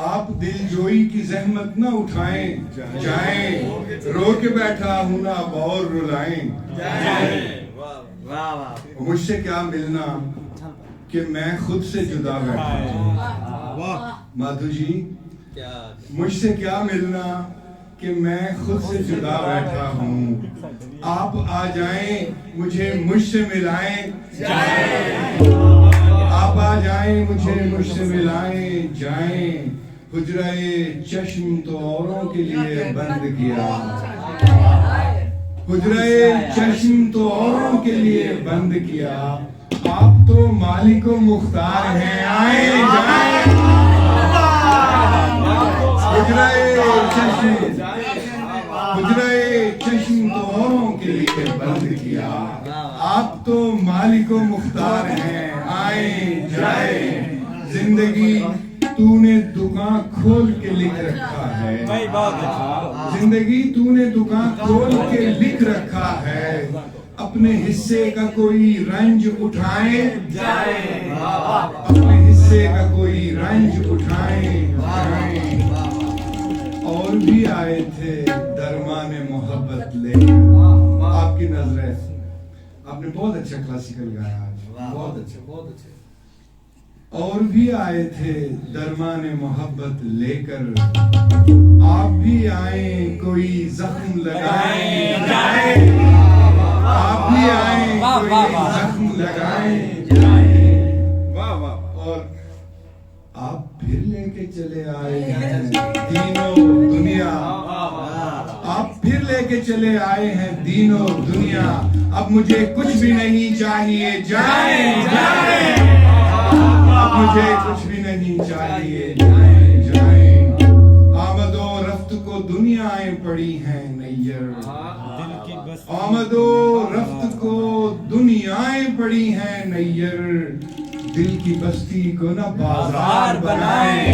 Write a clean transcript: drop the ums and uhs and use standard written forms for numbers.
آپ دل جوئی کی زحمت نہ اٹھائیں جائیں رو کے بیٹھا ہوں نہ اب اور رلائیں مجھ سے کیا ملنا کہ میں خود سے جدا بیٹھا ہوں مادھو جی مجھ سے کیا ملنا کہ میں خود سے جدا بیٹھا ہوں آپ آ جائیں مجھے مجھ سے ملائیں آپ آ جائیں مجھ سے ملائیں جائیں حجرہ چشم تو اوروں کے لیے بند کیا حجرہ چشم تو اوروں کے لیے بند کیا آپ تو مالک و مختار ہیں آئیں جائیں حجرہ چشم تو اوروں کے لیے بند کیا آپ تو مالک و مختار ہیں آئیں جائیں زندگی تو نے دکان کھول کے لکھ رکھا ہے زندگی تو نے دکان کھول کے لکھ رکھا ہے اپنے حصے کا کوئی رنج اٹھائیں اپنے حصے کا کوئی رنج اٹھائیں اور بھی آئے تھے درمان محبت لے آپ کی نظریں آپ نے بہت اچھا کلاسیکل گایا آج بہت اچھا اور بھی آئے تھے درمان محبت لے کر آپ بھی آئیں کوئی زخم لگائیں آپ بھی آئیں کوئی زخم لگائیں اور آپ پھر لے کے چلے آئے ہیں دین و دنیا آپ پھر لے کے چلے آئے ہیں دین و دنیا اب مجھے کچھ بھی نہیں چاہیے جائیں اب مجھے کچھ بھی نہیں چاہیے جائیں آمد و رفت کو دنیایں پڑی ہیں نیر آمد و رفت کو دنیایں پڑی ہیں نیر دل کی بستی کو نہ بازار بنائیں